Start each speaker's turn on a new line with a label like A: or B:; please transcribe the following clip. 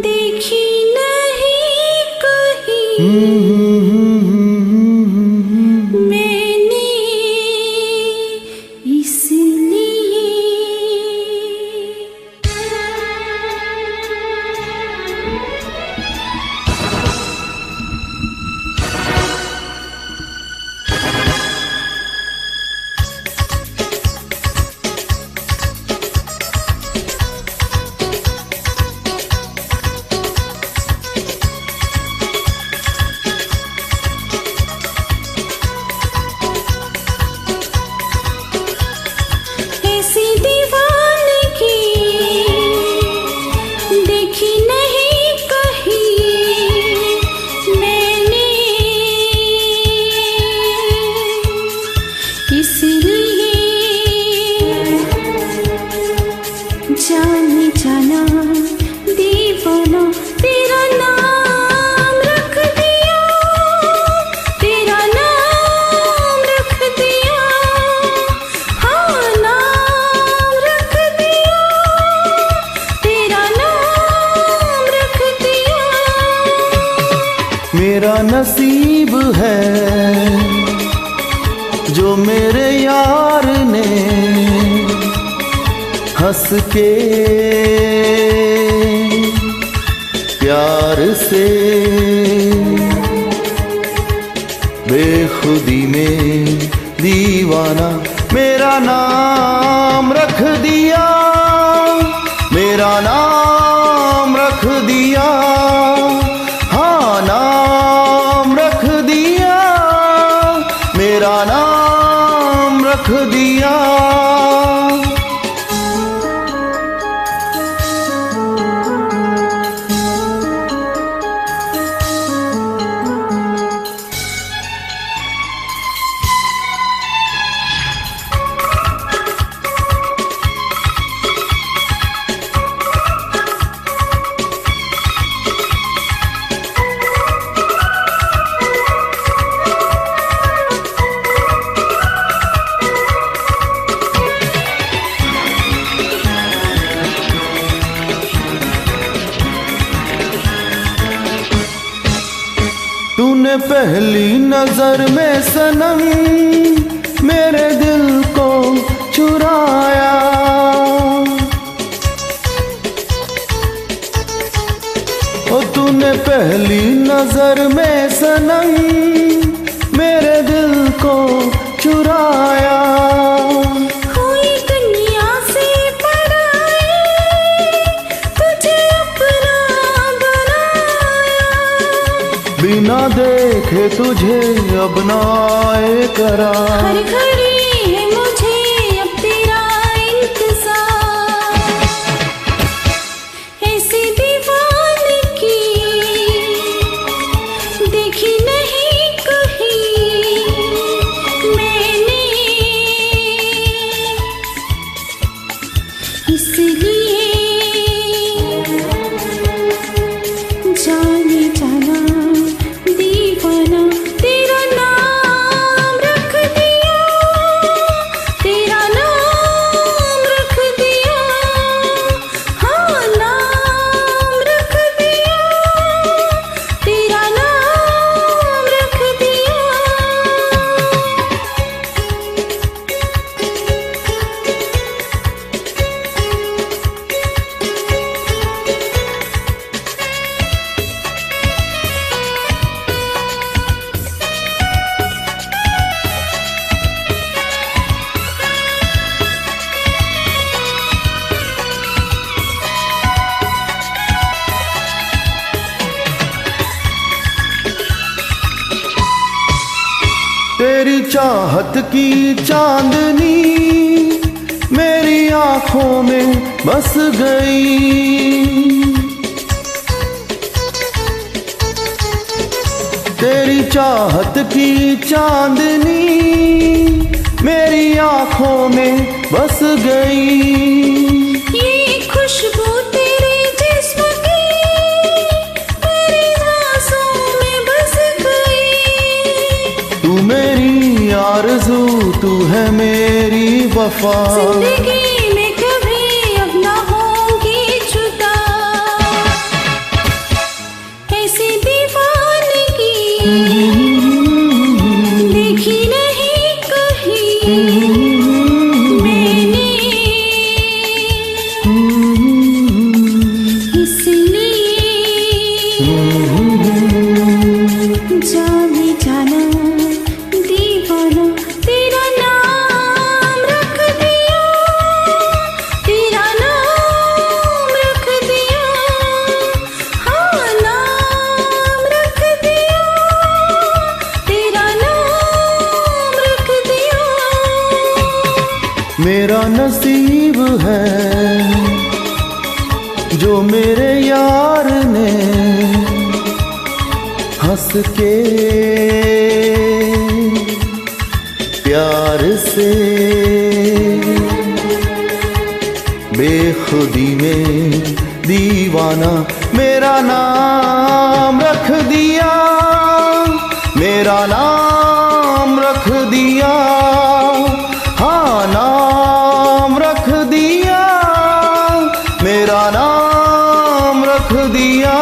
A: देखी नहीं कहीं मैंने इसलिए। ऐसी दीवानगी देखी नहीं कहीं मैंने, इसलिए जाने जाना दीवाना तेरा नाम रख दिया, तेरा नाम रख दिया, हाँ नाम रख दिया, तेरा नाम रख दिया।
B: मेरा नसीब है जो मेरे यार ने हंस के प्यार से बेखुदी में दीवाना मेरा नाम रख दिया, मेरा नाम रख दिया, हाँ नाम रख दिया, मेरा नाम रख दिया। तूने पहली नजर में सनम मेरे दिल को चुराया, ओ तूने पहली नजर में सनम मेरे दिल को चुराया।
A: कोई दुनिया से पराई तुझे अपना बनाया,
B: बिना देखे तुझे अपनाए करा।
A: हर घड़ी है मुझे अब तेरा इंतजार। ऐसी दीवानगी देखी नहीं कहीं मैंने, इसलिए जाने जाना दीवाना तेरा नाम रख दिया, तेरा नाम रख दिया, हाँ नाम रख दिया, तेरा नाम रख दिया।
B: तेरी चाहत की चांदनी मेरी आंखों में बस गई, तेरी चाहत की चांदनी मेरी आंखों में बस गई।
A: ये खुशबू तेरे जिस्म की मेरी सांसों में बस गई।
B: तू मेरी आरज़ू, तू है मेरी वफा।
A: जिंदगी में कभी
B: मेरा नसीब है जो मेरे यार ने हंस के प्यार से बेखुदी में दीवाना मेरा नाम रख दिया, मेरा नाम रख दिया, हाँ नाम रख दिया, मेरा नाम रख दिया।